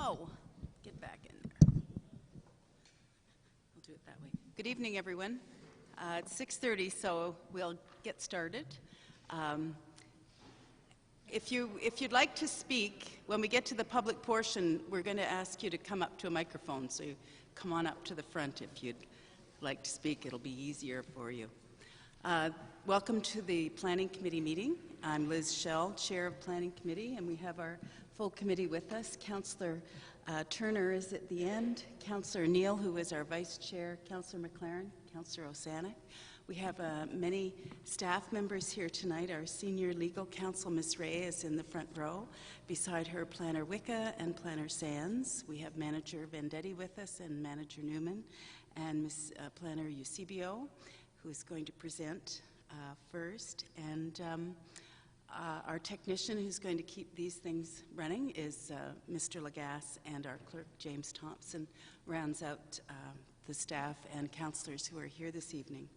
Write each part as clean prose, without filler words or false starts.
So, get back in there. We'll do it that way. Good evening, everyone. It's 6:30, so we'll get started. If you'd like to speak, when we get to the public portion, we're going to ask you to come up to a microphone. So you come on up to the front if you'd like to speak. It'll be easier for you. Welcome to the Planning Committee meeting. I'm Liz Schell, Chair of Planning Committee, and we have our full committee with us. Councillor Turner is at the end, Councillor Neal, who is our Vice Chair, Councillor McLaren, Councillor Osanek. We have many staff members here tonight. Our Senior Legal Counsel, Ms. Ray, is in the front row. Beside her, Planner Wicca and Planner Sands. We have Manager Vendetti with us and Manager Newman, and Ms. Planner Eusebio, who is going to present first. And our technician who's going to keep these things running is Mr. Lagasse, and our clerk, James Thompson, rounds out the staff and councillors who are here this evening.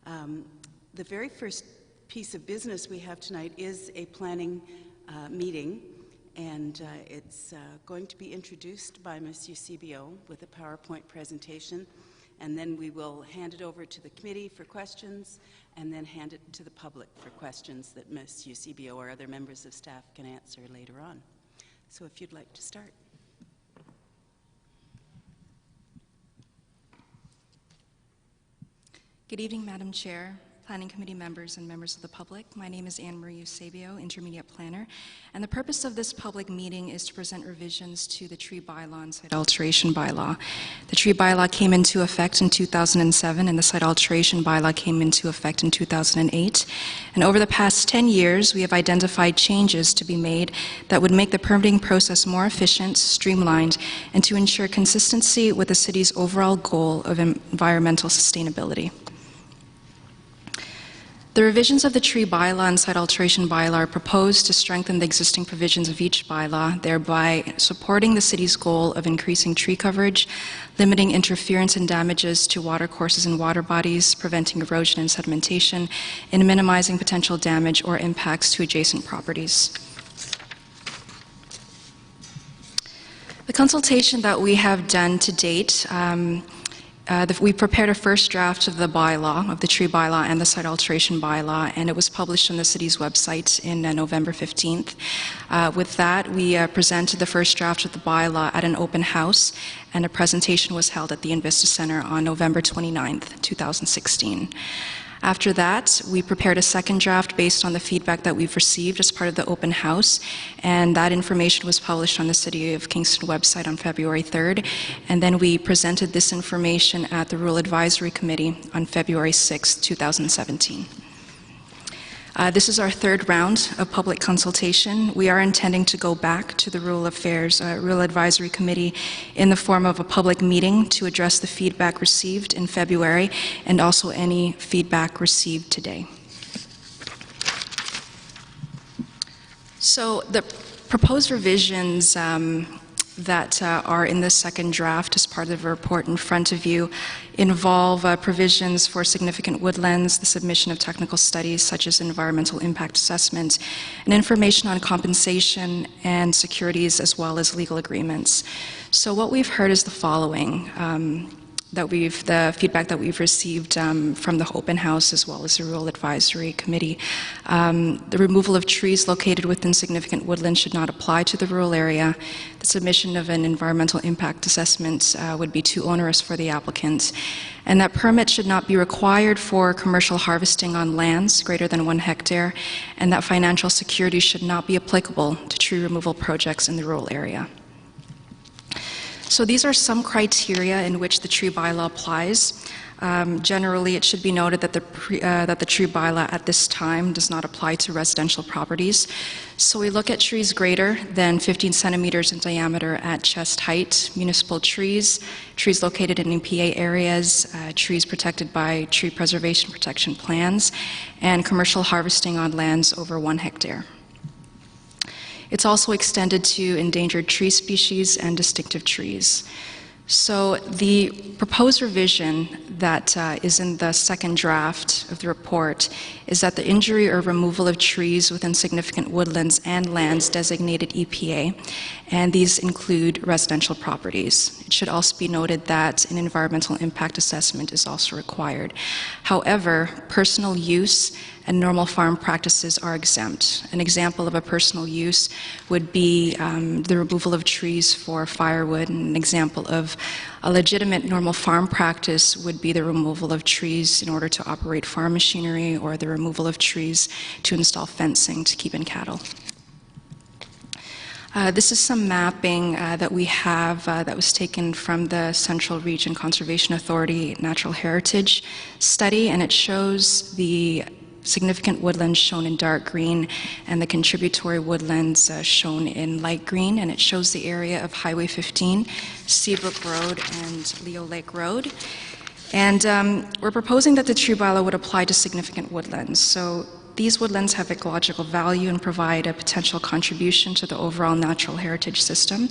The very first piece of business we have tonight is a planning meeting, and it's going to be introduced by Ms. Eusebio with a PowerPoint presentation, and then we will hand it over to the committee for questions, and then hand it to the public for questions that Ms. Eusebio or other members of staff can answer later on. So if you'd like to start. Good evening, Madam Chair, Planning Committee members, and members of the public. My name is Anne-Marie Eusebio, Intermediate Planner, and the purpose of this public meeting is to present revisions to the tree bylaw and site alteration bylaw. The tree bylaw came into effect in 2007, and the site alteration bylaw came into effect in 2008. And over the past 10 years, we have identified changes to be made that would make the permitting process more efficient, streamlined, and to ensure consistency with the city's overall goal of environmental sustainability. The revisions of the tree bylaw and site alteration bylaw are proposed to strengthen the existing provisions of each bylaw, thereby supporting the city's goal of increasing tree coverage, limiting interference and damages to watercourses and water bodies, preventing erosion and sedimentation, and minimizing potential damage or impacts to adjacent properties. The consultation that we have done to date, we prepared a first draft of the bylaw, of the tree bylaw and the site alteration bylaw, and it was published on the city's website in November 15th. With that, we presented the first draft of the bylaw at an open house, and a presentation was held at the Invista Center on November 29th, 2016. After that, we prepared a second draft based on the feedback that we've received as part of the open house, and that information was published on the City of Kingston website on February 3rd, and then we presented this information at the Rural Advisory Committee on February 6th, 2017. This is our third round of public consultation. We are intending to go back to the Rural Advisory Committee in the form of a public meeting to address the feedback received in February and also any feedback received today. So the proposed revisions that are in the second draft as part of the report in front of you involve provisions for significant woodlands, the submission of technical studies such as environmental impact assessment, and information on compensation and securities, as well as legal agreements. So what we've heard is the following. The feedback that we've received from the open house as well as the Rural Advisory Committee. The removal of trees located within significant woodland should not apply to the rural area. The submission of an environmental impact assessment would be too onerous for the applicant. And that permit should not be required for commercial harvesting on lands greater than 1 hectare, and that financial security should not be applicable to tree removal projects in the rural area. So these are some criteria in which the tree bylaw applies. Generally, it should be noted that the tree bylaw at this time does not apply to residential properties. So we look at trees greater than 15 centimeters in diameter at chest height, municipal trees, trees located in EPA areas, trees protected by tree preservation protection plans, and commercial harvesting on lands over 1 hectare. It's also extended to endangered tree species and distinctive trees. So the proposed revision that is in the second draft of the report is that the injury or removal of trees within significant woodlands and lands designated EPA, and these include residential properties. It should also be noted that an environmental impact assessment is also required. However, personal use and normal farm practices are exempt. An example of a personal use would be the removal of trees for firewood, and an example of a legitimate normal farm practice would be the removal of trees in order to operate farm machinery, or the removal of trees to install fencing to keep in cattle. This is some mapping that we have that was taken from the Central Region Conservation Authority Natural Heritage Study, and it shows the significant woodlands shown in dark green and the contributory woodlands shown in light green, and it shows the area of Highway 15, Seabrook Road, and Leo Lake Road. And we're proposing that the tree bylaw would apply to significant woodlands. So these woodlands have ecological value and provide a potential contribution to the overall natural heritage system.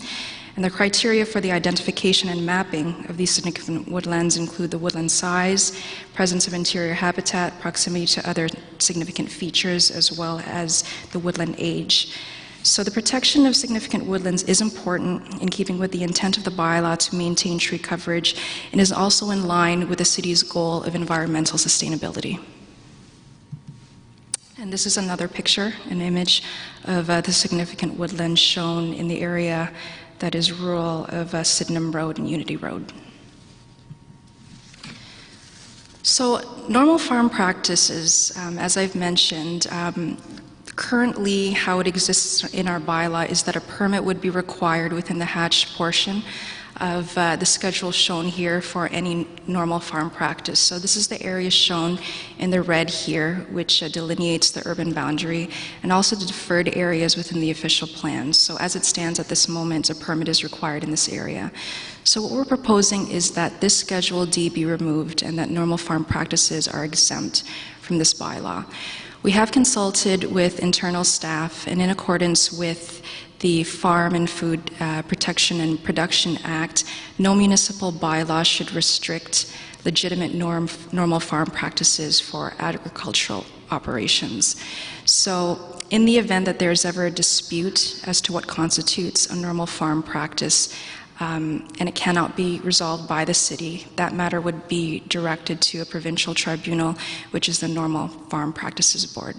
And the criteria for the identification and mapping of these significant woodlands include the woodland size, presence of interior habitat, proximity to other significant features, as well as the woodland age. So the protection of significant woodlands is important in keeping with the intent of the bylaw to maintain tree coverage, and is also in line with the city's goal of environmental sustainability. And this is another picture, an image of the significant woodlands shown in the area that is rural of Sydenham Road and Unity Road. So normal farm practices, as I've mentioned, currently how it exists in our bylaw is that a permit would be required within the hatched portion of the schedule shown here for any normal farm practice. So this is the area shown in the red here, which delineates the urban boundary, and also the deferred areas within the official plans. So as it stands at this moment, a permit is required in this area. So what we're proposing is that this Schedule D be removed and that normal farm practices are exempt from this bylaw. We have consulted with internal staff, and in accordance with the Farm and Food Protection and Production Act, no municipal bylaw should restrict legitimate normal farm practices for agricultural operations. So in the event that there's ever a dispute as to what constitutes a normal farm practice, and it cannot be resolved by the city, that matter would be directed to a provincial tribunal, which is the Normal Farm Practices Board.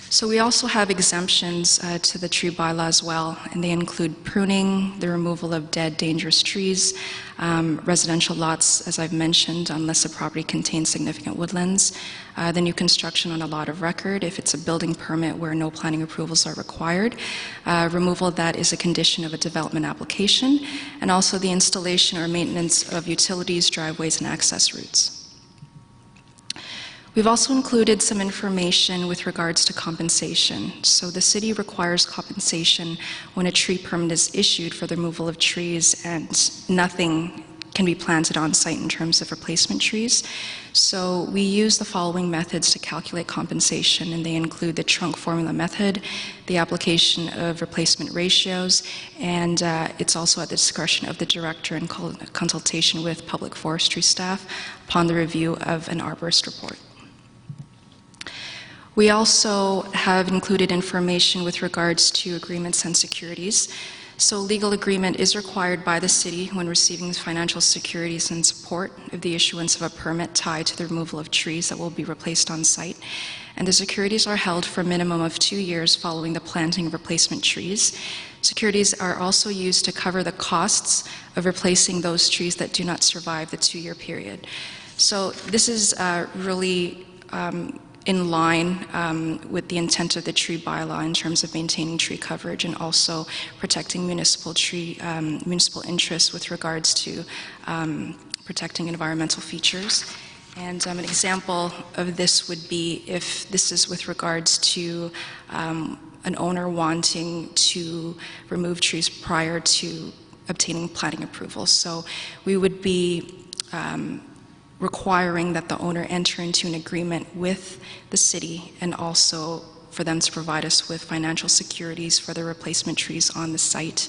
So we also have exemptions to the tree bylaw as well, and they include pruning, the removal of dead, dangerous trees, residential lots, as I've mentioned, unless the property contains significant woodlands, the new construction on a lot of record, if it's a building permit where no planning approvals are required, removal that is a condition of a development application, and also the installation or maintenance of utilities, driveways, and access routes. We've also included some information with regards to compensation. So the city requires compensation when a tree permit is issued for the removal of trees and nothing can be planted on site in terms of replacement trees. So we use the following methods to calculate compensation, and they include the trunk formula method, the application of replacement ratios, and it's also at the discretion of the director in consultation with public forestry staff upon the review of an arborist report. We also have included information with regards to agreements and securities. So legal agreement is required by the city when receiving financial securities in support of the issuance of a permit tied to the removal of trees that will be replaced on site. And the securities are held for a minimum of 2 years following the planting of replacement trees. Securities are also used to cover the costs of replacing those trees that do not survive the 2-year period. So this is really in line with the intent of the tree bylaw in terms of maintaining tree coverage and also protecting municipal interests with regards to protecting environmental features. And an example of this would be if this is with regards to an owner wanting to remove trees prior to obtaining planting approval. So we would be requiring that the owner enter into an agreement with the city and also for them to provide us with financial securities for the replacement trees on the site.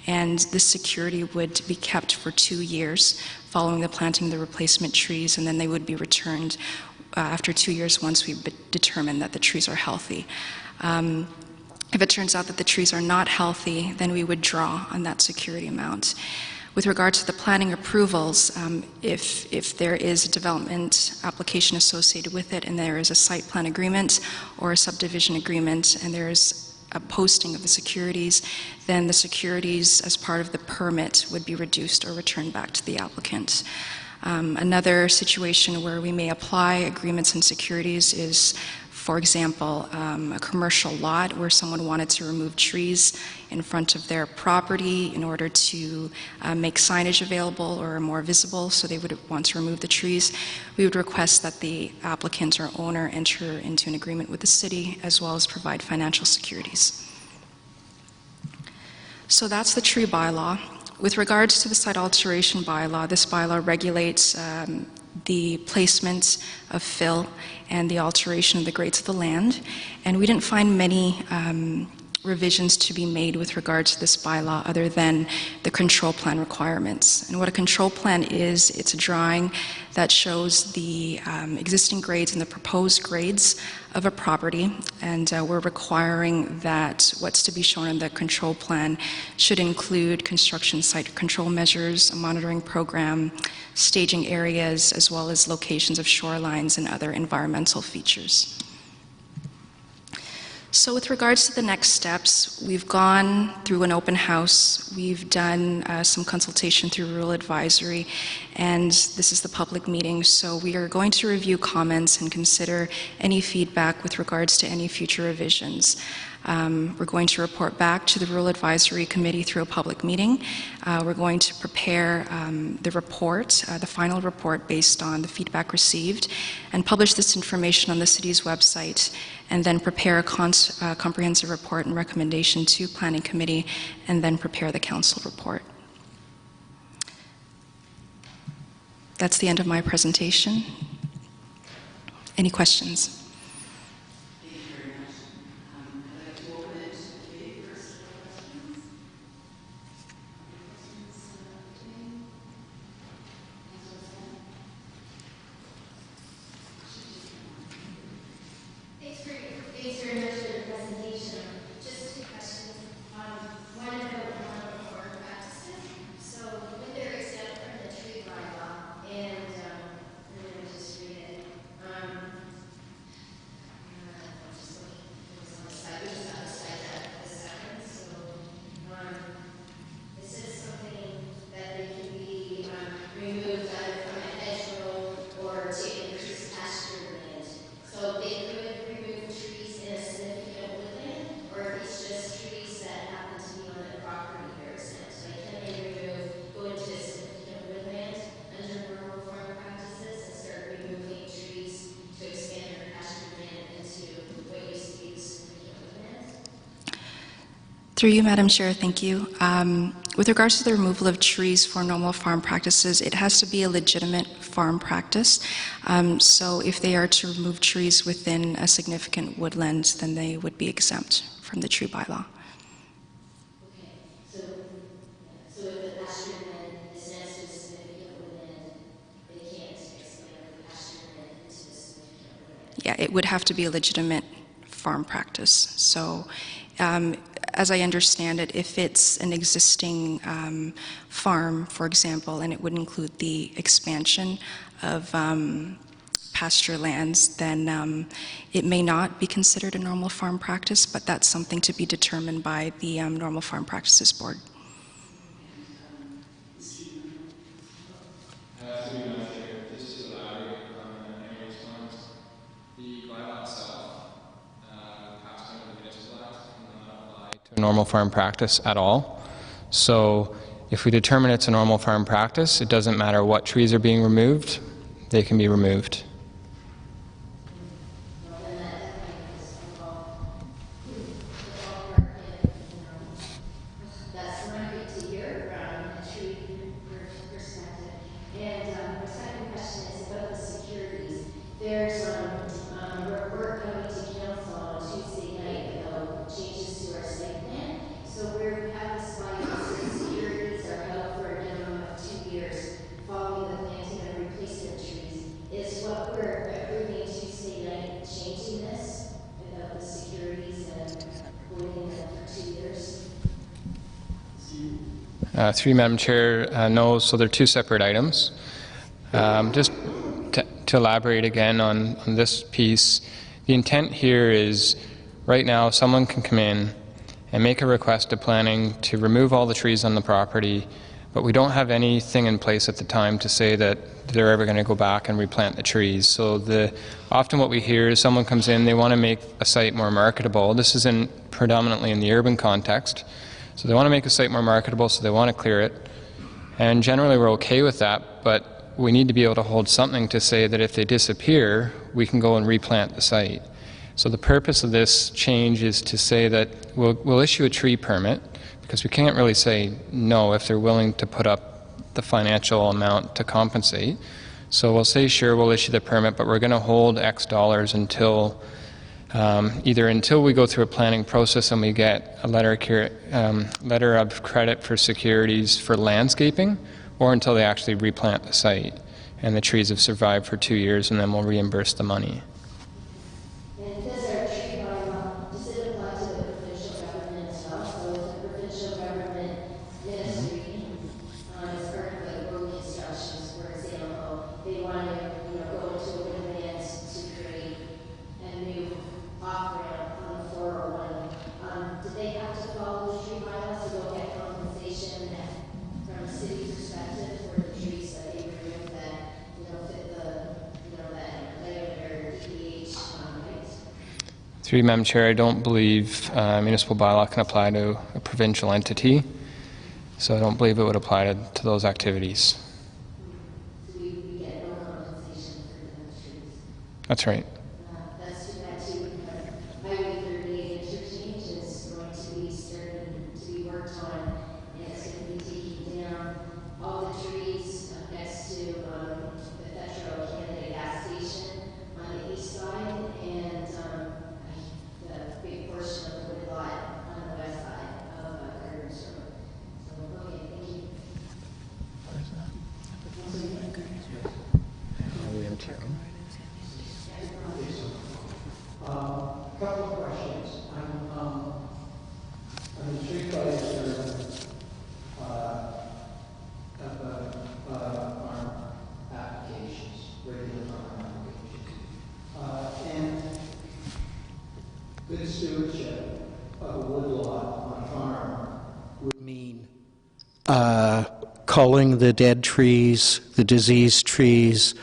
And this security would be kept for 2 years following the planting of the replacement trees, and then they would be returned after 2 years once we determine that the trees are healthy. If it turns out that the trees are not healthy, then we would draw on that security amount. With regard to the planning approvals, if there is a development application associated with it and there is a site plan agreement or a subdivision agreement and there is a posting of the securities, then the securities as part of the permit would be reduced or returned back to the applicant. Another situation where we may apply agreements and securities is, for example, a commercial lot where someone wanted to remove trees in front of their property in order to make signage available or more visible, so they would want to remove the trees. We would request that the applicant or owner enter into an agreement with the city as well as provide financial securities. So that's the tree bylaw. With regards to the site alteration bylaw, this bylaw regulates the placement of fill and the alteration of the grades of the land. And we didn't find many revisions to be made with regards to this bylaw other than the control plan requirements. And what a control plan is, it's a drawing that shows the existing grades and the proposed grades of a property, and we're requiring that what's to be shown in the control plan should include construction site control measures, a monitoring program, staging areas, as well as locations of shorelines and other environmental features. So with regards to the next steps, we've gone through an open house, we've done some consultation through Rural Advisory, and this is the public meeting, so we are going to review comments and consider any feedback with regards to any future revisions. We're going to report back to the Rural Advisory Committee through a public meeting. We're going to prepare the report, the final report based on the feedback received, and publish this information on the city's website, and then prepare a comprehensive report and recommendation to Planning Committee, and then prepare the council report. That's the end of my presentation. Any questions? Through you, Madam Chair, thank you. With regards to the removal of trees for normal farm practices, it has to be a legitimate farm practice. So if they are to remove trees within a significant woodland, then they would be exempt from the tree bylaw. Okay, so if the pasture land is next to a significant woodland, they can't expand the pasture land into a significant woodland? Yeah, it would have to be a legitimate farm practice. So as I understand it, if it's an existing farm, for example, and it would include the expansion of pasture lands, then it may not be considered a normal farm practice, but that's something to be determined by the Normal Farm Practices Board. Normal farm practice at all. So if we determine it's a normal farm practice, it doesn't matter what trees are being removed, they can be removed. That's great to hear from a tree perspective. And my second question is about the securities. There's a report coming to council on Tuesday Through you, Madam Chair, no, so they're two separate items. Just to elaborate again on this piece, the intent here is right now someone can come in and make a request to planning to remove all the trees on the property, but we don't have anything in place at the time to say that they're ever going to go back and replant the trees. So often what we hear is someone comes in, they want to make a site more marketable. This is predominantly in the urban context. So they want to make a site more marketable, so they want to clear it. And generally we're okay with that, but we need to be able to hold something to say that if they disappear, we can go and replant the site. So the purpose of this change is to say that we'll issue a tree permit, because we can't really say no if they're willing to put up the financial amount to compensate. So we'll say, sure, we'll issue the permit, but we're going to hold X dollars until either until we go through a planning process and we get a letter of credit for securities for landscaping, or until they actually replant the site and the trees have survived for 2 years, and then we'll reimburse the money. And does our tree bylaw, does it apply to the provincial government as well? So if the provincial government ministry, as part of like road constructions, for example, they want to, go into a woodland to create a new off-ramp on the 401, do they have to follow the tree bylaws to go get compensation from a city perspective for the trees that they remove that, fit that layout or DPH, right? Through you, Madam Chair, I don't believe municipal bylaw can apply to a provincial entity, so I don't believe it would apply to those activities. So we get no compensation for those trees. That's right. That's too bad too, because Highway 38 interchange is going to be starting to be worked on, and it's going to be taking down all the trees next to the Petro Canada gas station on the east side, and the big portion of the wood lot on the west side of Gardner's Road. So, okay, thank you. Couple of questions. I'm intrigued by your farm applications, regular farm applications. And good stewardship of a woodlot on a farm would mean culling the dead trees, the diseased trees,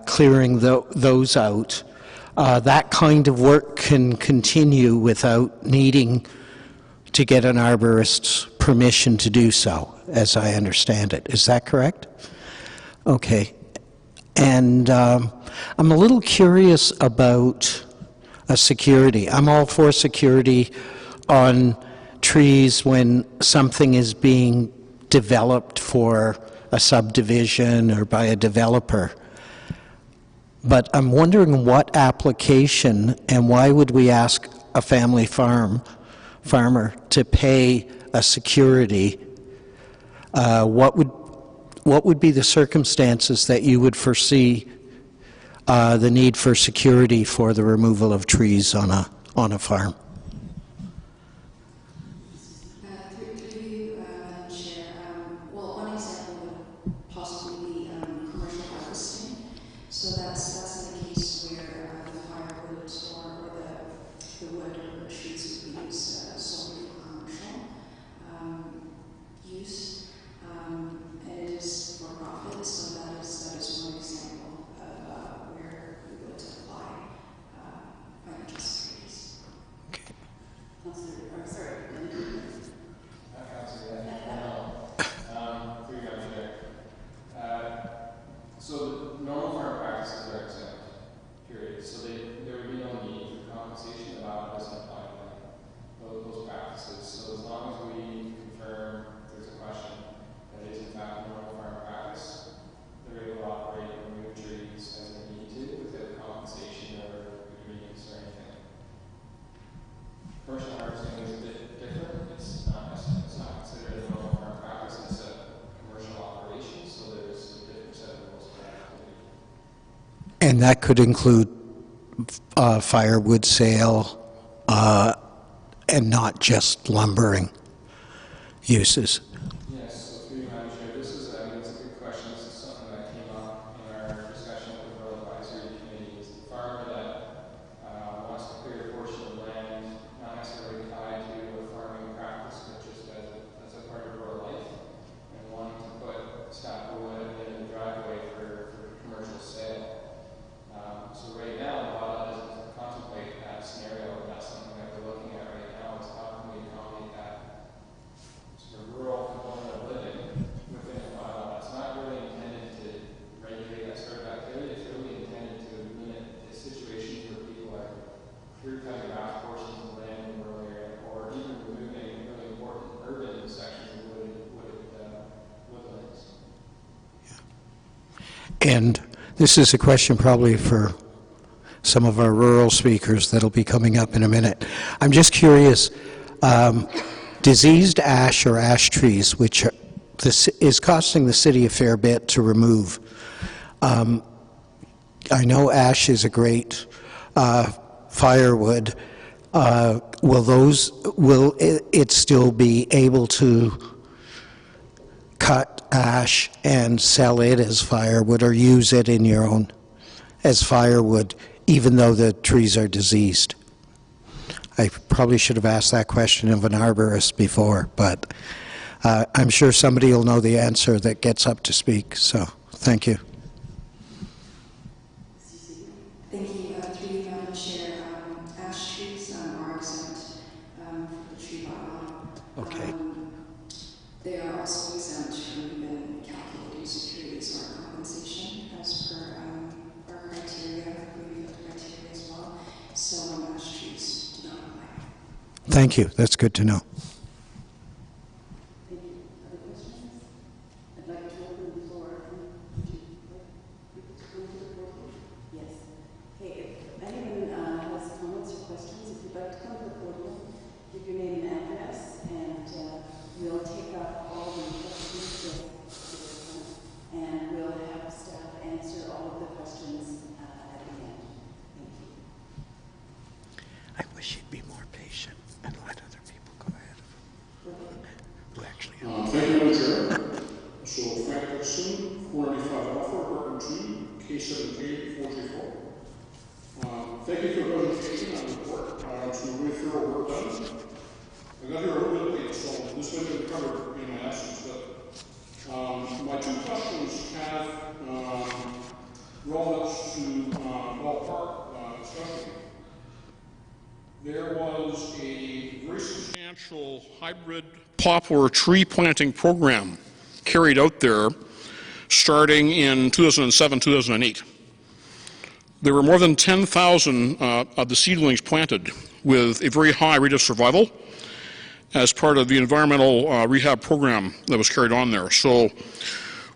clearing those out. That kind of work can continue without needing to get an arborist's permission to do so, as I understand it. Is that correct? Okay. And I'm a little curious about security. I'm all for security on trees when something is being developed for a subdivision or by a developer. But I'm wondering what application and why would we ask a family farmer to pay a security? What would be the circumstances that you would foresee the need for security for the removal of trees on a farm? Through you, Madam Chair, well, one example would possibly be commercial harvesting. So that's in the case where the firewood or the wood or the trees would be used solely for commercial use, and it is for profit. So that is one example of where we would apply financial securities. So the normal farm practices are exempt, period. So there would be no need for compensation. About doesn't apply to those practices. So as long as we confirm there's a question that is in fact a normal farm practice, they're able to operate and remove trees as they need to without compensation or agreements or anything. Commercial harvesting is a bit different. It's not considered a normal farm practice. It's a commercial operation, so there's a different set of rules for that activity. And that could include firewood sale and not just lumbering uses. And this is a question probably for some of our rural speakers that'll be coming up in a minute. I'm just curious, diseased ash or ash trees, which is costing the city a fair bit to remove. I know ash is a great firewood. Will it still be able to cut ash and sell it as firewood, or use it in your own as firewood, even though the trees are diseased? I probably should have asked that question of an arborist before, but I'm sure somebody will know the answer that gets up to speak, so thank you. Thank you. Through you, Madam Chair, ash trees are exempt from the tree bylaw. Okay. They are also exempt from even calculating securities or compensation as per our criteria. We have criteria as well. So ash trees do not apply. Thank you. That's good to know. Thank you. Other questions? I'd like to open the floor. Yes. Hey, if anyone has comments or questions, if you'd like to come to the podium, give your name and address, and we'll take up all the questions and we'll have staff answer all of the questions at the end. Thank you. I wish you'd be more patient and let other people go ahead who actually Thank you, Madam Chair. So Frank Dixon, 495 Alpha, Apartment 2, K7K 434. Thank you for the presentation and report. It's been really thorough work done. I got here a little bit late, so this might have been covered in my absence, but my two questions have relevance to ballpark discussion. There was a very substantial hybrid poplar tree planting program carried out there starting in 2007-2008. There were more than 10,000 of the seedlings planted with a very high rate of survival as part of the environmental rehab program that was carried on there. So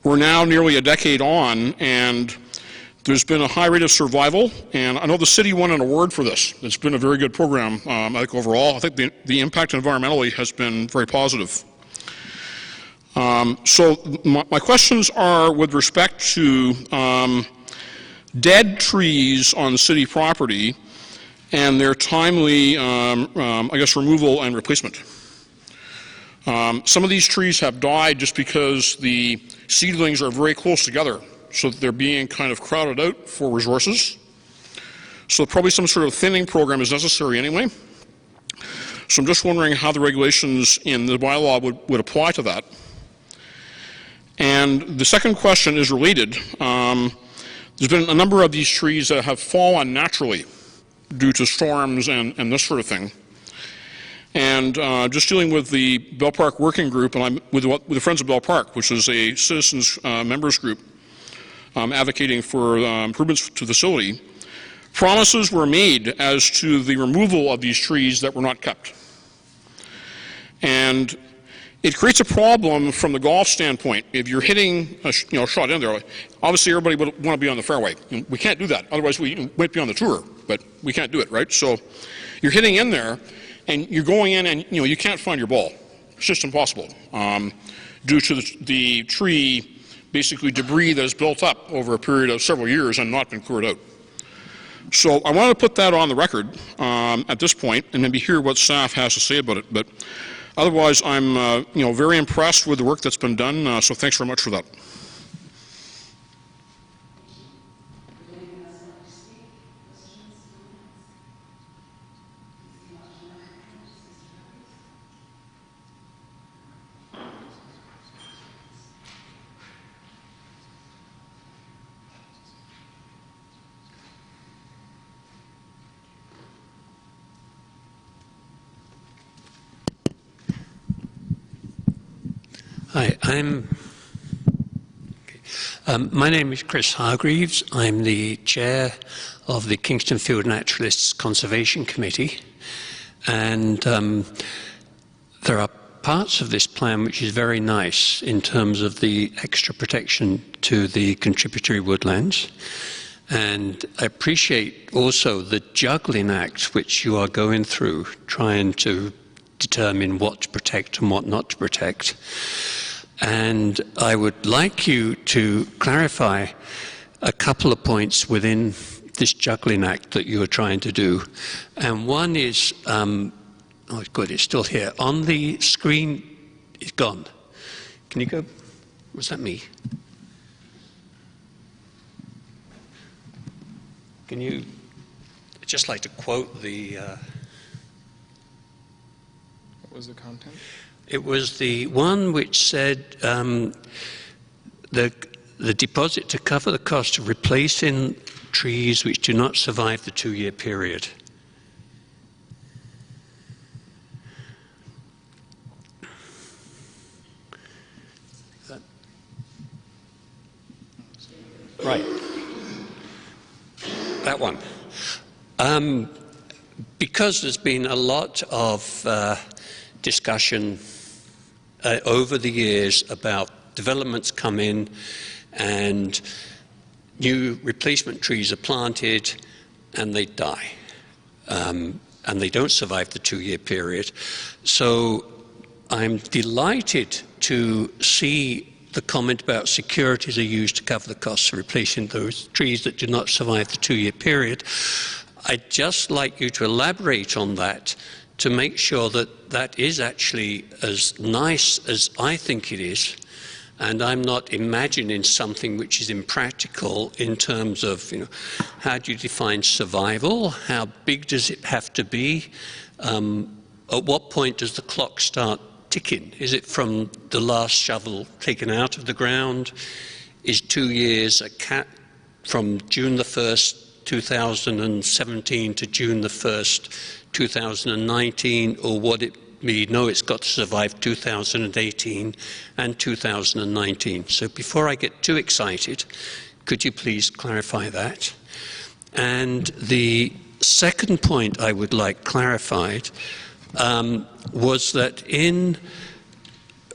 we're now nearly a decade on, and there's been a high rate of survival, and I know the city won an award for this. It's been a very good program, I think, overall. I think the impact environmentally has been very positive. So my questions are with respect to dead trees on city property and their timely, I guess, removal and replacement. Some of these trees have died just because the seedlings are very close together, so that they're being kind of crowded out for resources. So probably some sort of thinning program is necessary anyway. So I'm just wondering how the regulations in the bylaw would apply to that. And the second question is related. There's been a number of these trees that have fallen naturally due to storms and this sort of thing. And just dealing with the Bell Park Working Group, and I'm with the Friends of Bell Park, which is a citizens members group advocating for improvements to the facility, promises were made as to the removal of these trees that were not kept. And it creates a problem from the golf standpoint. If you're hitting a shot in there, obviously everybody would want to be on the fairway. We can't do that. Otherwise we might be on the tour, but we can't do it, right? So you're hitting in there, and you're going in, and you can't find your ball. It's just impossible due to the tree, basically debris that has built up over a period of several years and not been cleared out. So I want to put that on the record at this point, and maybe hear what staff has to say about it. But otherwise, I'm very impressed with the work that's been done. So thanks very much for that. Hi, my name is Chris Hargreaves. I'm the chair of the Kingston Field Naturalists Conservation Committee, and there are parts of this plan which is very nice in terms of the extra protection to the contributory woodlands. And I appreciate also the juggling act which you are going through, trying to determine what to protect and what not to protect. And I would like you to clarify a couple of points within this juggling act that you are trying to do. And one is, oh good, it's still here. On the screen, it's gone. Can you go? Was that me? Can you, I'd just like to quote the... What was the content? It was the one which said the deposit to cover the cost of replacing trees which do not survive the 2-year period. Right. That one. Because there's been a lot of discussion over the years about developments come in and new replacement trees are planted and they die. And they don't survive the 2-year period. So I'm delighted to see the comment about securities are used to cover the costs of replacing those trees that do not survive the 2-year period. I'd just like you to elaborate on that to make sure that that is actually as nice as I think it is, and I'm not imagining something which is impractical in terms of, how do you define survival? How big does it have to be? At what point does the clock start ticking? Is it from the last shovel taken out of the ground? Is 2 years from June the 1st, 2017 to June the 1st, 2019, or what it be? No, it's got to survive 2018 and 2019. So before I get too excited, could you please clarify that? And the second point I would like clarified was that in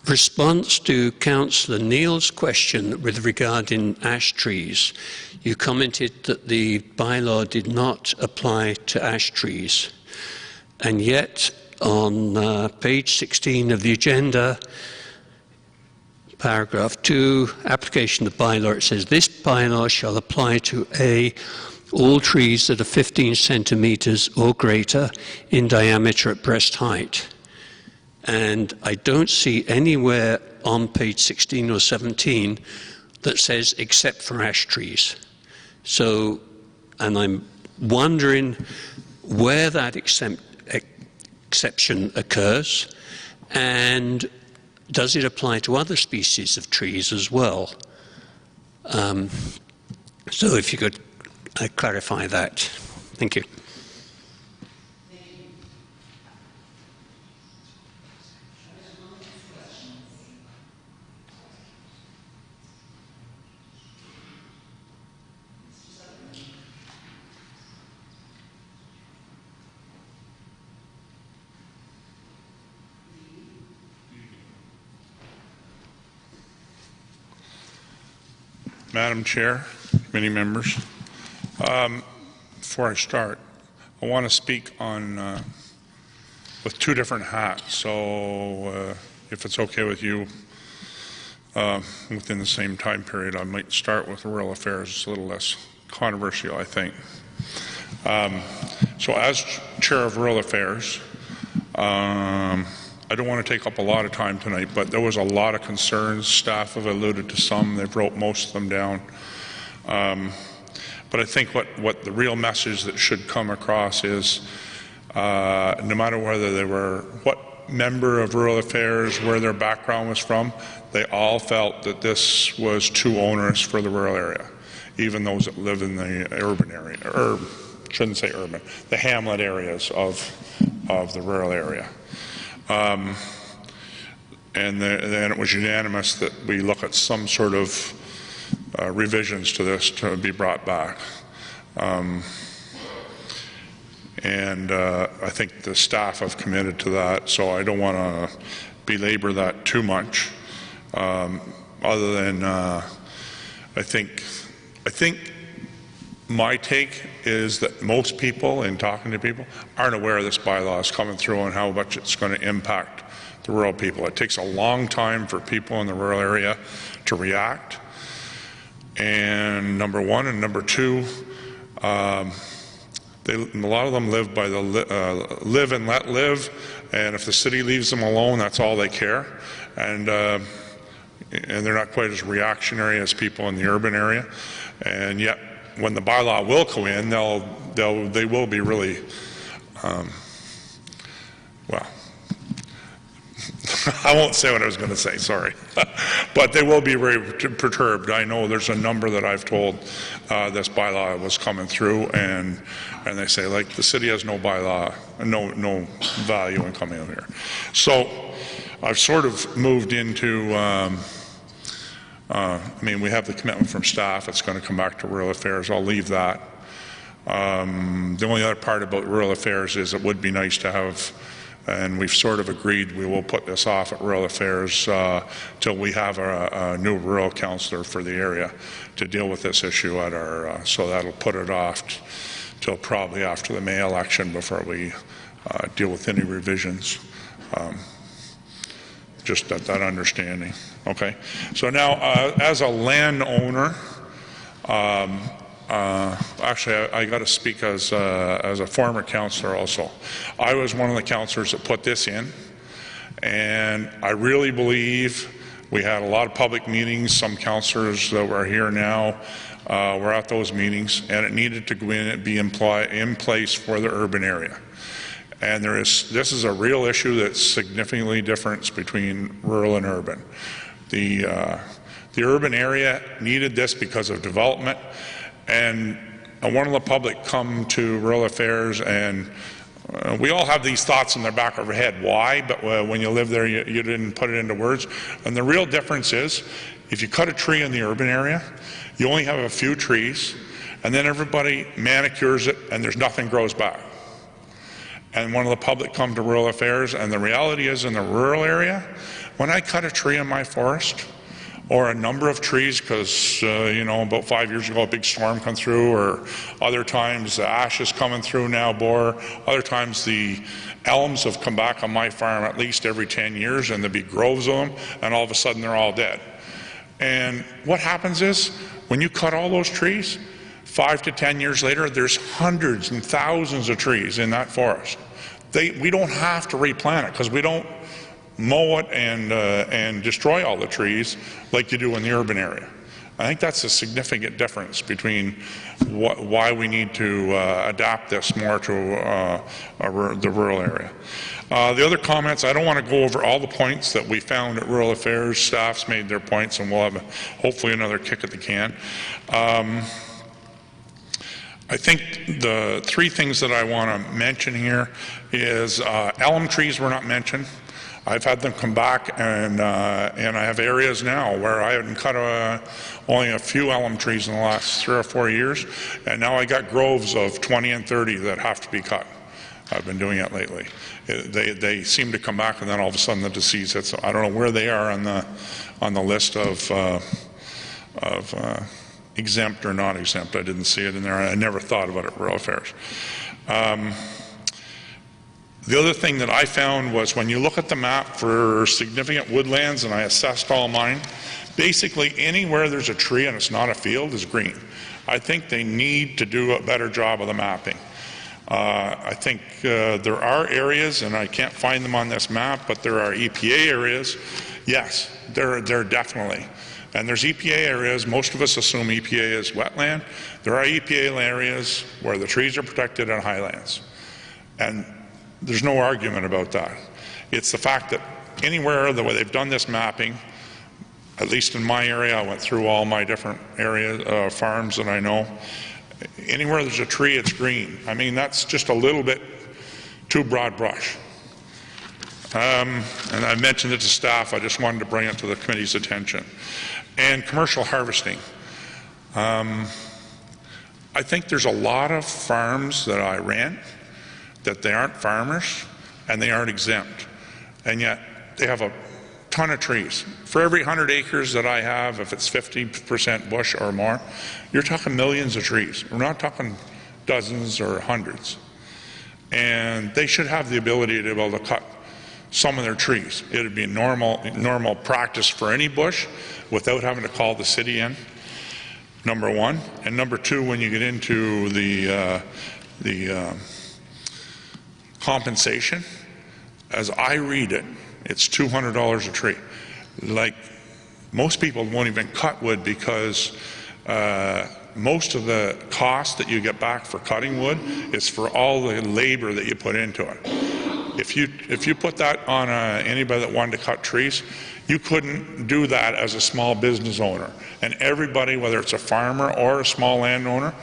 response to Councillor Neil's question with regarding ash trees, you commented that the bylaw did not apply to ash trees. And yet, on page 16 of the agenda, paragraph 2, application of the bylaw, it says, this bylaw shall apply to all trees that are 15 centimetres or greater in diameter at breast height. And I don't see anywhere on page 16 or 17 that says except for ash trees. So, and I'm wondering where that exception occurs, and does it apply to other species of trees as well? So if you could clarify that. Thank you. Madam Chair, committee members, before I start, I want to speak on with two different hats. So if it's okay with you, within the same time period, I might start with rural affairs. It's a little less controversial, I think. So as chair of rural affairs, I don't want to take up a lot of time tonight, but there was a lot of concerns. Staff have alluded to some. They've wrote most of them down. But I think what the real message that should come across is no matter whether they were what member of rural affairs, where their background was from, they all felt that this was too onerous for the rural area, even those that live in the urban area, or shouldn't say urban, the hamlet areas of the rural area. And then it was unanimous that we look at some sort of revisions to this to be brought back. And I think the staff have committed to that, so I don't want to belabor that too much, other than I think my take is that most people, in talking to people, aren't aware of this bylaw is coming through and how much it's going to impact the rural people. It takes a long time for people in the rural area to react, and number one, and number two, a lot of them live by the live and let live, and if the city leaves them alone, that's all they care, and they're not quite as reactionary as people in the urban area, and yet when the bylaw will go in, they will be really, well, I won't say what I was going to say, sorry. But they will be very perturbed. I know there's a number that I've told this bylaw was coming through, and they say, like, the city has no bylaw, no value in coming over here. So I've sort of moved into, I mean, we have the commitment from staff. It's going to come back to rural affairs. I'll leave that. The only other part about rural affairs is it would be nice to have, and we've sort of agreed we will put this off at rural affairs till we have a new rural councillor for the area to deal with this issue at our, so that'll put it off till probably after the May election before we deal with any revisions. Just that understanding. Okay. So now, as a landowner, actually, I got to speak as a former councillor also. I was one of the councillors that put this in, and I really believe we had a lot of public meetings. Some councillors that were here now were at those meetings, and it needed to go in and be in place for the urban area. And this is a real issue that's significantly different between rural and urban. The urban area needed this because of development, and one of the public come to rural affairs, and we all have these thoughts in the back of our head. Why? But when you live there, you didn't put it into words. And the real difference is, if you cut a tree in the urban area, you only have a few trees, and then everybody manicures it, and there's nothing grows back. And one of the public come to rural affairs, and the reality is, in the rural area, when I cut a tree in my forest, or a number of trees, because you know, about 5 years ago a big storm come through, or other times the ash is coming through now, other times the elms have come back on my farm at least every 10 years, and there'll be groves of them, and all of a sudden they're all dead. And what happens is, when you cut all those trees, 5 to 10 years later, there's hundreds and thousands of trees in that forest. We don't have to replant it, because we don't mow it and destroy all the trees like you do in the urban area. I think that's a significant difference between why we need to adapt this more to the rural area. The other comments, I don't want to go over all the points that we found at rural affairs. Staff's made their points, and we'll have hopefully another kick at the can. I think the three things that I want to mention here is elm trees were not mentioned. I've had them come back, and I have areas now where I haven't cut only a few elm trees in the last 3 or 4 years, and now I got groves of 20 and 30 that have to be cut. I've been doing it lately. They seem to come back, and then all of a sudden the disease hits. I don't know where they are on the list of exempt or not exempt. I didn't see it in there. I never thought about it at rural affairs. The other thing that I found was, when you look at the map for significant woodlands, and I assessed all mine, basically anywhere there's a tree and it's not a field is green. I think they need to do a better job of the mapping. I think there are areas, and I can't find them on this map, but there are EPA areas. Yes, there definitely. And there's EPA areas. Most of us assume EPA is wetland. There are EPA areas where the trees are protected in highlands. And there's no argument about that. It's the fact that anywhere the way they've done this mapping, at least in my area, I went through all my different areas, farms that I know, anywhere there's a tree, it's green. I mean, that's just a little bit too broad brush. And I mentioned it to staff. I just wanted to bring it to the committee's attention. And commercial harvesting. I think there's a lot of farms that I rent that they aren't farmers and they aren't exempt. And yet they have a ton of trees. For every 100 acres that I have, if it's 50% bush or more, you're talking millions of trees. We're not talking dozens or hundreds. And they should have the ability to be able to cut some of their trees. It would be normal practice for any bush without having to call the city in, number one. And number two, when you get into the compensation, as I read it, it's $200 a tree. Like, most people won't even cut wood because most of the cost that you get back for cutting wood is for all the labor that you put into it. If you put that on anybody that wanted to cut trees, you couldn't do that as a small business owner. And everybody, whether it's a farmer or a small landowner,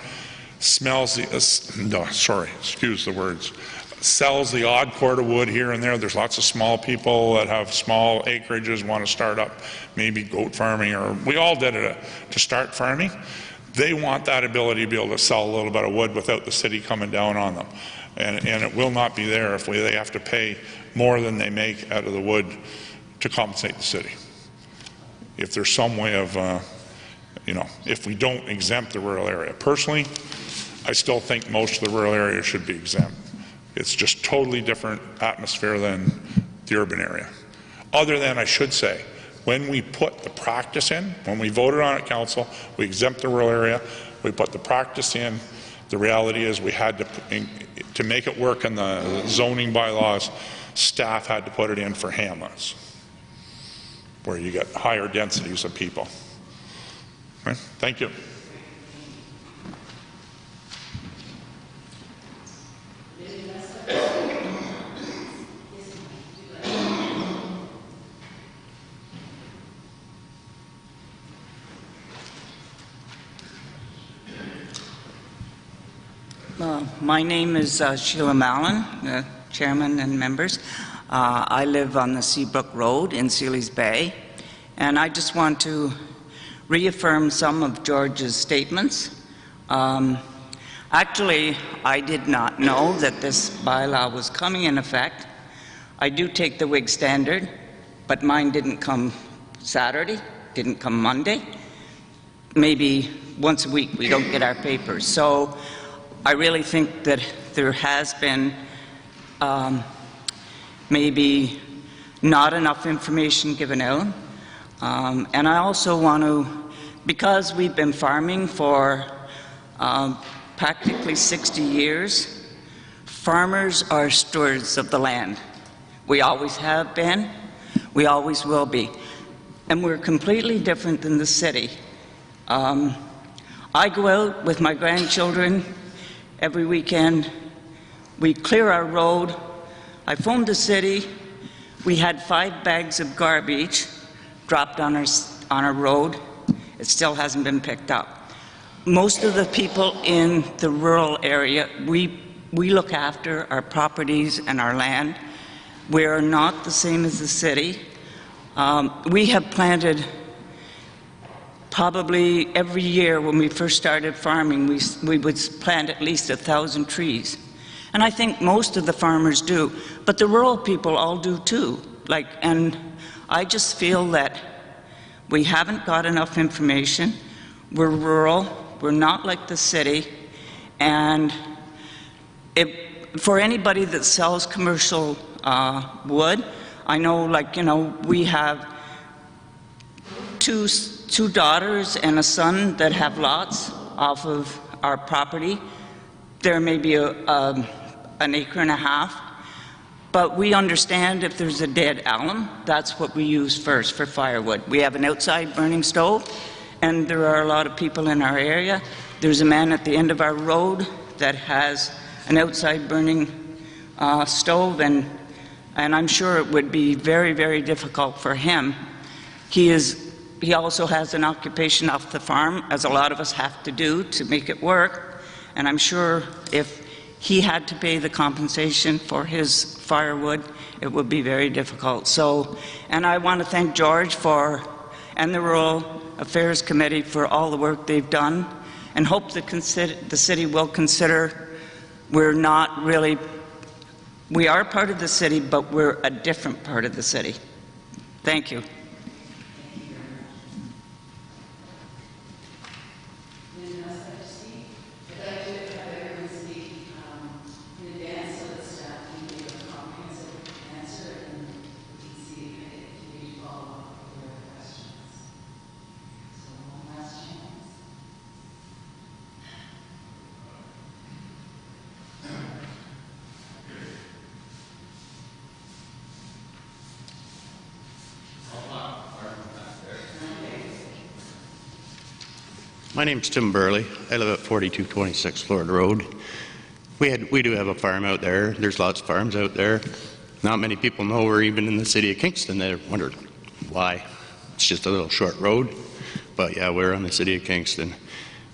sells the odd cord of wood here and there. There's lots of small people that have small acreages, want to start up maybe goat farming, or we all did it to start farming. They want that ability to be able to sell a little bit of wood without the city coming down on them. And it will not be there if they have to pay more than they make out of the wood to compensate the city. If there's some way of, if we don't exempt the rural area. Personally, I still think most of the rural area should be exempt. It's just totally different atmosphere than the urban area. Other than, I should say, when we put the practice in, when we voted on it, council, we exempt the rural area, we put the practice in. The reality is we had to make it work in the zoning bylaws, staff had to put it in for hamlets, where you get higher densities of people. Right? Thank you. My name is Sheila Mallon, Chairman and members. I live on the Seabrook Road in Sealy's Bay, and I just want to reaffirm some of George's statements. Actually, I did not know that this bylaw was coming in effect. I do take the WIG standard, but mine didn't come Saturday, didn't come Monday. Maybe once a week we don't get our papers. So I really think that there has been maybe not enough information given out. And I also want to, because we've been farming for practically 60 years, farmers are stewards of the land. We always have been, we always will be. And we're completely different than the city. I go out with my grandchildren every weekend. We clear our road. I phoned the city. We had 5 bags of garbage dropped on our road. It still hasn't been picked up. Most of the people in the rural area, we look after our properties and our land. We are not the same as the city. We have planted, probably every year when we first started farming, we would plant at least 1,000 trees. And I think most of the farmers do, but the rural people all do too. And I just feel that we haven't got enough information. We're rural, we're not like the city, and for anybody that sells commercial wood, I know, we have two daughters and a son that have lots off of our property. There may be an acre and a half, but we understand if there's a dead alum, that's what we use first for firewood. We have an outside burning stove, and there are a lot of people in our area. There's a man at the end of our road that has an outside burning stove, and I'm sure it would be very, very difficult for him. He also has an occupation off the farm, as a lot of us have to do to make it work, and I'm sure if he had to pay the compensation for his firewood, it would be very difficult. So, and I want to thank George and the Rural Affairs Committee for all the work they've done, and hope the city will consider we are part of the city, but we're a different part of the city. Thank you. My name's Tim Burley. I live at 4226 Florida Road. We do have a farm out there. There's lots of farms out there. Not many people know we're even in the city of Kingston. They wondered why. It's just a little short road. But yeah, we're on the city of Kingston.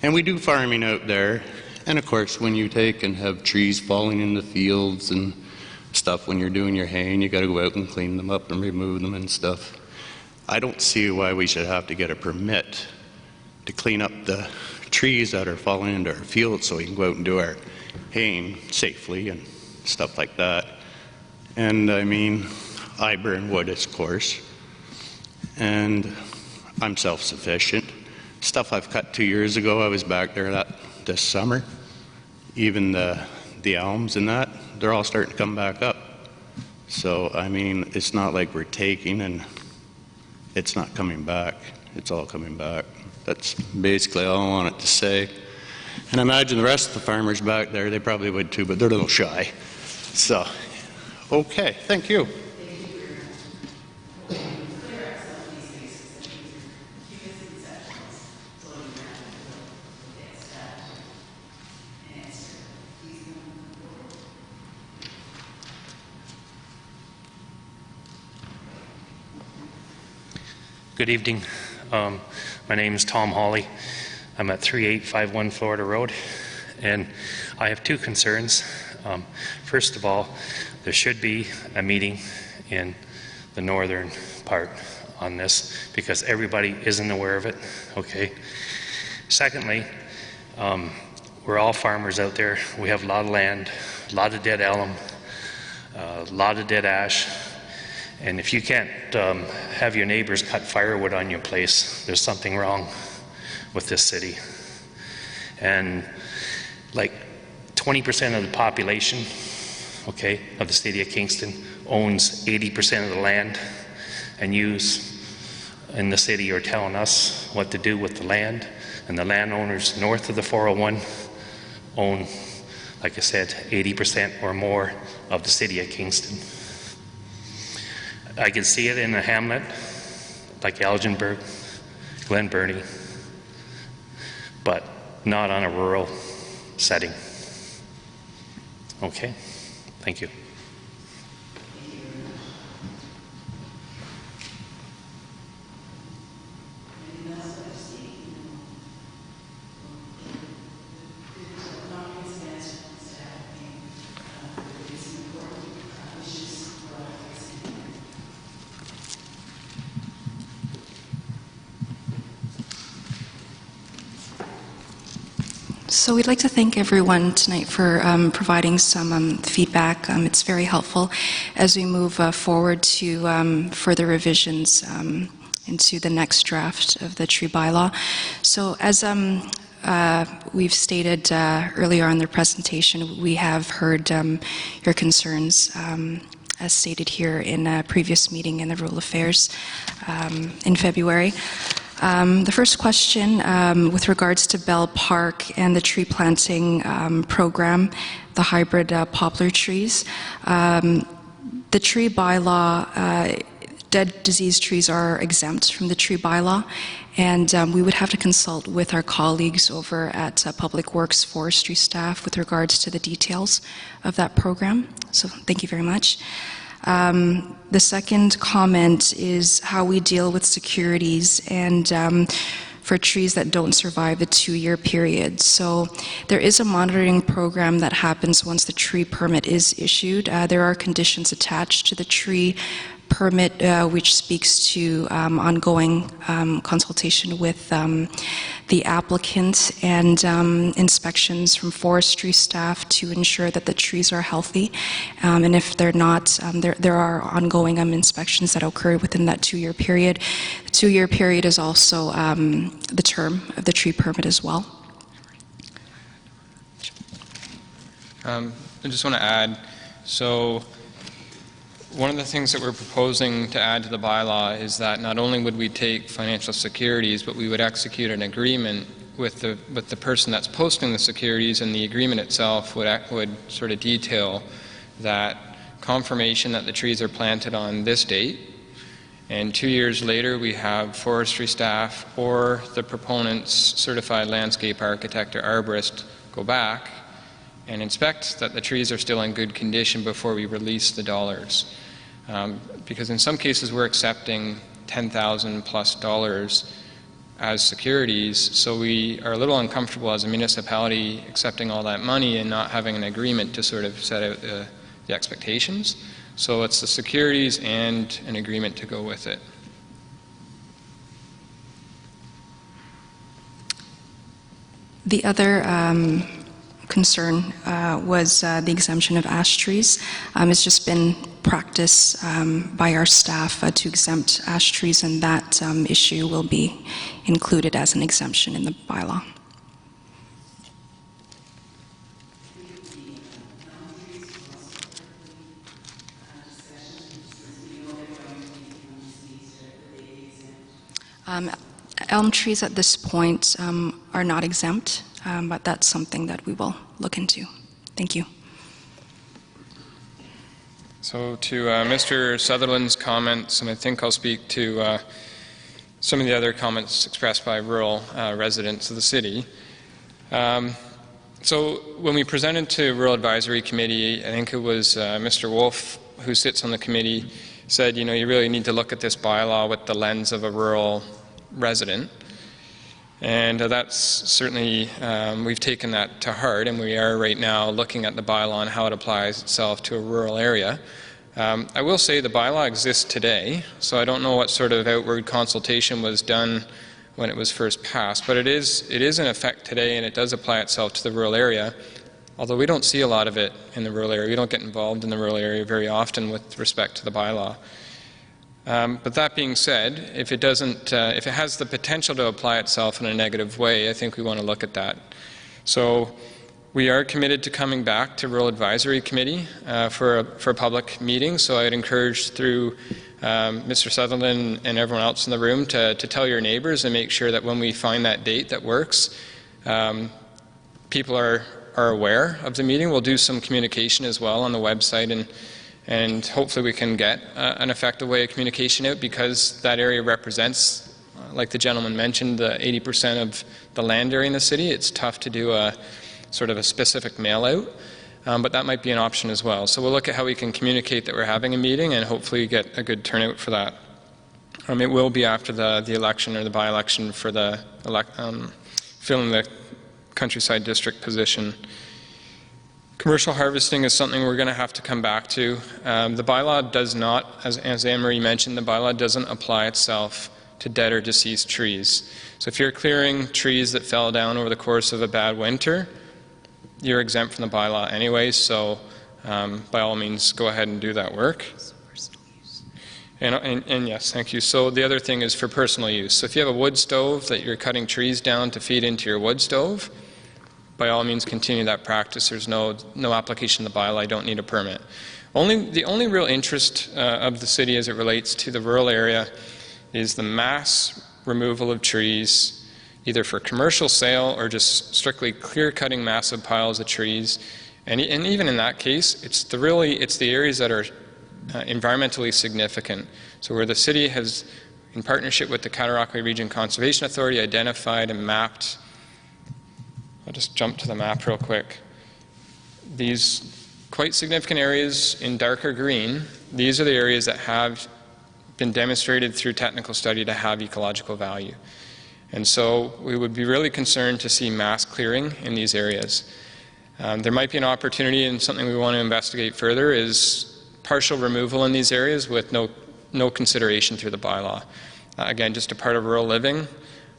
And we do farming out there. And of course, when you take and have trees falling in the fields and stuff when you're doing your haying, you got to go out and clean them up and remove them and stuff. I don't see why we should have to get a permit to clean up the trees that are falling into our fields so we can go out and do our haying safely and stuff like that. And I mean, I burn wood, of course, and I'm self-sufficient. Stuff I've cut 2 years ago, I was back there this summer. Even the elms and that, they're all starting to come back up. So, I mean, it's not like we're taking and it's not coming back. It's all coming back. That's basically all I wanted to say. And I imagine the rest of the farmers back there, they probably would too, but they're a little shy. So, okay, thank you. Good evening. My name is Tom Hawley. I'm at 3851 Florida Road, and I have two concerns. First of all, there should be a meeting in the northern part on this because everybody isn't aware of it, okay? Secondly, we're all farmers out there. We have a lot of land, a lot of dead alum, a lot of dead ash. And if you can't have your neighbors cut firewood on your place, there's something wrong with this city. And like 20% of the population, okay, of the city of Kingston owns 80% of the land, and yous in the city are telling us what to do with the land, and the landowners north of the 401 own, like I said, 80% or more of the city of Kingston. I can see it in a hamlet like Elginburg, Glen Burnie, but not on a rural setting. Okay, thank you. So we'd like to thank everyone tonight for providing some feedback. It's very helpful as we move forward to further revisions into the next draft of the tree bylaw. So as we've stated earlier on the presentation, we have heard your concerns as stated here in a previous meeting in the Rural Affairs in February. The first question with regards to Bell Park and the tree planting program, the hybrid poplar trees. The tree bylaw, dead diseased trees are exempt from the tree bylaw, and we would have to consult with our colleagues over at Public Works Forestry staff with regards to the details of that program. So thank you very much. The second comment is how we deal with securities and for trees that don't survive the 2-year period. So there is a monitoring program that happens once the tree permit is issued. There are conditions attached to the tree permit, which speaks to ongoing consultation with the applicant and inspections from forestry staff to ensure that the trees are healthy. And if they're not, there are ongoing inspections that occur within that 2-year period. The 2-year period is also the term of the tree permit as well. I just want to add, so one of the things that we're proposing to add to the bylaw is that not only would we take financial securities, but we would execute an agreement with the person that's posting the securities, and the agreement itself would sort of detail that confirmation that the trees are planted on this date, and 2 years later we have forestry staff or the proponent's certified landscape architect or arborist go back and inspect that the trees are still in good condition before we release the dollars. Because in some cases we're accepting $10,000 plus as securities, so we are a little uncomfortable as a municipality accepting all that money and not having an agreement to sort of set out the expectations. So it's the securities and an agreement to go with it. The other concern was the exemption of ash trees. It's just been practice by our staff to exempt ash trees, and that issue will be included as an exemption in the bylaw. Elm trees at this point are not exempt, but that's something that we will look into. Thank you. So to Mr. Sutherland's comments, and I think I'll speak to some of the other comments expressed by rural residents of the city. So when we presented to Rural Advisory Committee, I think it was Mr. Wolf, who sits on the committee, said, you know, you really need to look at this bylaw with the lens of a rural resident. And that's certainly, we've taken that to heart, and we are right now looking at the bylaw and how it applies itself to a rural area. I will say the bylaw exists today, so I don't know what sort of outward consultation was done when it was first passed, but it is in effect today, and it does apply itself to the rural area, although we don't see a lot of it in the rural area. We don't get involved in the rural area very often with respect to the bylaw. But that being said, if it has the potential to apply itself in a negative way, I think we want to look at that. So we are committed to coming back to Rural Advisory Committee for a public meeting. So I'd encourage through Mr. Sutherland and everyone else in the room to tell your neighbors and make sure that when we find that date that works, people are aware of the meeting. We'll do some communication as well on the website, and hopefully we can get an effective way of communication out, because that area represents, like the gentleman mentioned, the 80% of the land area in the city. It's tough to do a sort of a specific mail out, but that might be an option as well. So we'll look at how we can communicate that we're having a meeting and hopefully get a good turnout for that. It will be after the election or the by-election for the filling the Countryside District position. Commercial harvesting is something we're going to have to come back to. The bylaw does not, as Anne-Marie mentioned, the bylaw doesn't apply itself to dead or deceased trees. So if you're clearing trees that fell down over the course of a bad winter, you're exempt from the bylaw anyway, so by all means go ahead and do that work. And yes, thank you. So the other thing is for personal use. So if you have a wood stove that you're cutting trees down to feed into your wood stove, by all means continue that practice. There's no application of the bylaw. I don't need a permit. The only real interest of the city as it relates to the rural area is the mass removal of trees, either for commercial sale or just strictly clear-cutting massive piles of trees. And even in that case, it's the areas that are environmentally significant. So where the city has, in partnership with the Cataraqui Region Conservation Authority, identified and mapped. I'll just jump to the map real quick. These quite significant areas in darker green, these are the areas that have been demonstrated through technical study to have ecological value. And so we would be really concerned to see mass clearing in these areas. There might be an opportunity, and something we want to investigate further is partial removal in these areas with no no consideration through the bylaw. Again, just a part of rural living,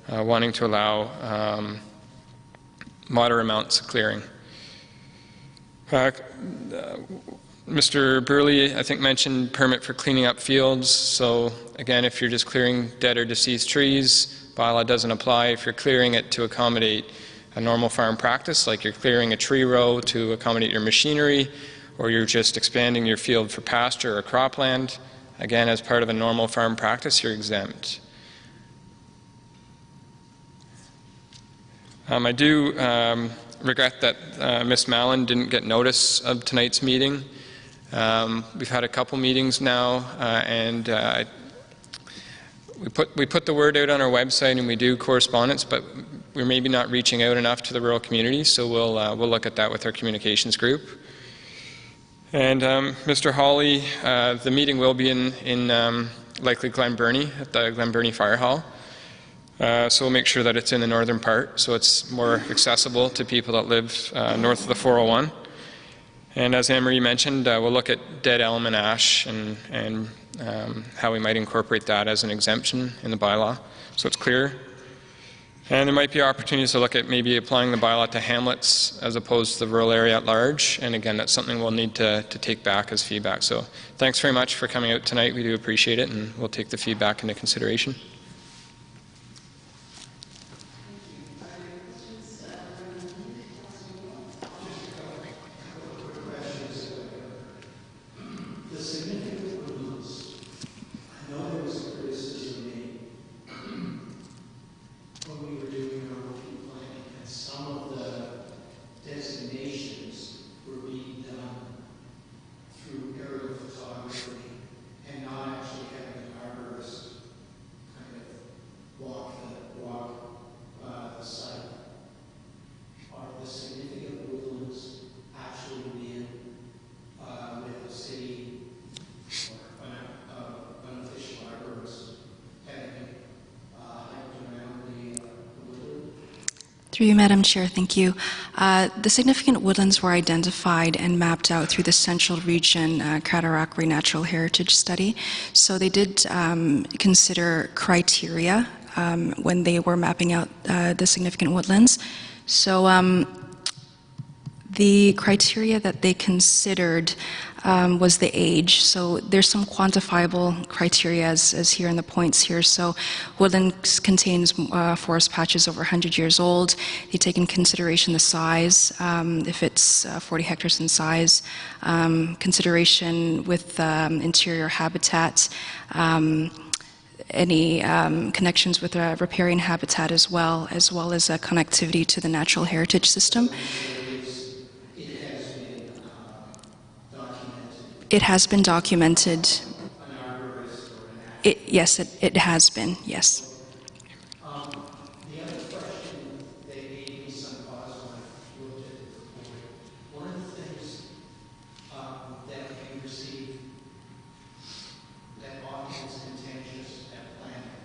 wanting to allow moderate amounts of clearing. Mr. Burley, I think, mentioned permit for cleaning up fields. So again, if you're just clearing dead or deceased trees, bylaw doesn't apply. If you're clearing it to accommodate a normal farm practice, like you're clearing a tree row to accommodate your machinery, or you're just expanding your field for pasture or cropland, again, as part of a normal farm practice, you're exempt. I do regret that Ms. Mallon didn't get notice of tonight's meeting. We've had a couple meetings now, and we put the word out on our website, and we do correspondence, but we're maybe not reaching out enough to the rural community, so we'll look at that with our communications group. And Mr. Hawley, the meeting will be in likely Glen Burnie, at the Glen Burnie Fire Hall. So we'll make sure that it's in the northern part, so it's more accessible to people that live north of the 401. And as Anne-Marie mentioned, we'll look at dead elm and ash and how we might incorporate that as an exemption in the bylaw, so it's clear. And there might be opportunities to look at maybe applying the bylaw to hamlets as opposed to the rural area at large. And again, that's something we'll need to take back as feedback. So thanks very much for coming out tonight. We do appreciate it, and we'll take the feedback into consideration. Through you, Madam Chair, thank you. The significant woodlands were identified and mapped out through the Central Region Cataraqui Natural Heritage Study. So they did consider criteria when they were mapping out the significant woodlands. So the criteria that they considered was the age. So there's some quantifiable criteria as here in the points here. So woodlands contains forest patches over 100 years old. They take in consideration the size, if it's 40 hectares in size, consideration with interior habitat, any connections with riparian habitat as well as connectivity to the natural heritage system. It has been documented. Yes, it has been, yes. The other question that gave me some pause when I looked at the report, one of the things that we received that often is contentious at planning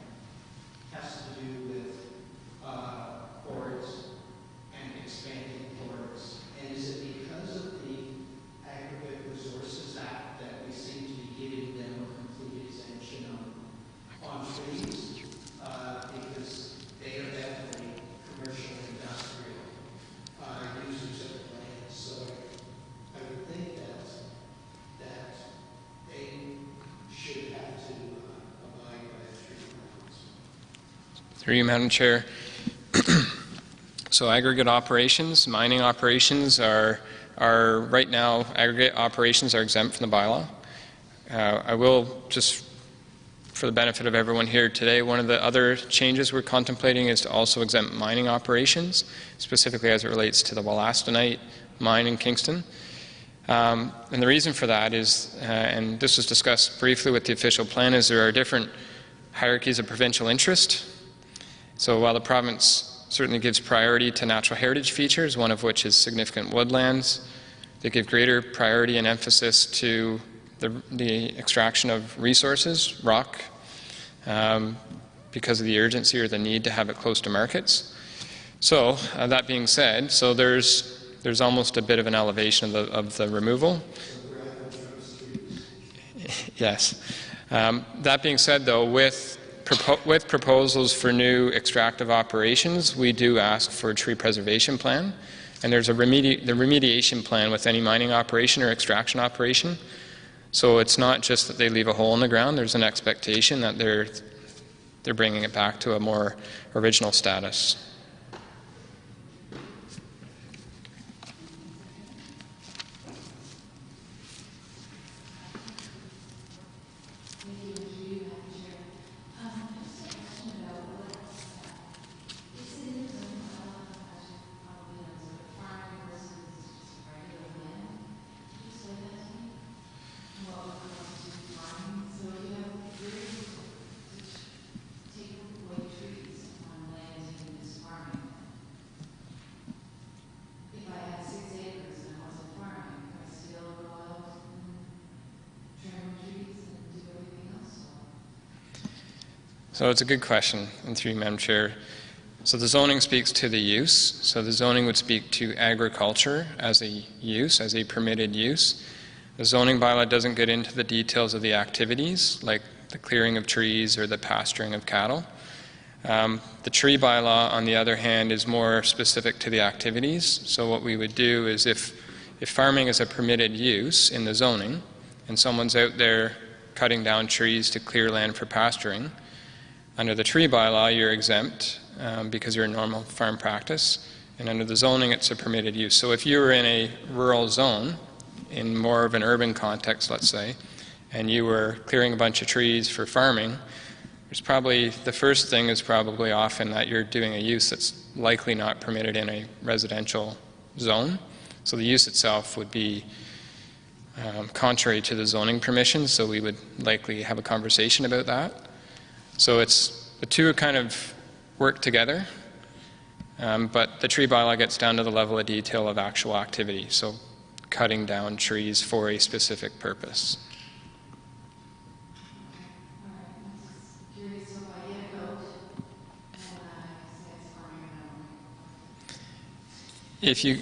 has to do with forests and expanding forests. And is it because of the Aggregate Resources Act that we seem to be giving them a complete exemption on trees? Because they are definitely commercial industrial users of the land. So I would think that they should have to abide by the tree counts. Through you, Madam Chair. So aggregate operations, mining operations are right now, aggregate operations are exempt from the bylaw. I will just, for the benefit of everyone here today, one of the other changes we're contemplating is to also exempt mining operations, specifically as it relates to the Wollastonite mine in Kingston. And the reason for that is, and this was discussed briefly with the official plan, is there are different hierarchies of provincial interest. So while the province certainly gives priority to natural heritage features, one of which is significant woodlands, they give greater priority and emphasis to the extraction of resources, rock, because of the urgency or the need to have it close to markets. So that being said, so there's almost a bit of an elevation of the removal. Yes. That being said, though, with proposals for new extractive operations, we do ask for a tree preservation plan, and there's the remediation plan with any mining operation or extraction operation. So it's not just that they leave a hole in the ground, there's an expectation that they're bringing it back to a more original status. So it's a good question, and through you, Madam Chair. So the zoning speaks to the use. So the zoning would speak to agriculture as a use, as a permitted use. The zoning bylaw doesn't get into the details of the activities, like the clearing of trees or the pasturing of cattle. The tree bylaw, on the other hand, is more specific to the activities. So what we would do is if farming is a permitted use in the zoning, and someone's out there cutting down trees to clear land for pasturing, under the tree bylaw, you're exempt because you're a normal farm practice, and under the zoning, it's a permitted use. So if you were in a rural zone, in more of an urban context, let's say, and you were clearing a bunch of trees for farming, there's probably, the first thing is probably often that you're doing a use that's likely not permitted in a residential zone. So the use itself would be contrary to the zoning permission, so we would likely have a conversation about that. So the two kind of work together, but the tree bylaw gets down to the level of detail of actual activity, so cutting down trees for a specific purpose. If you,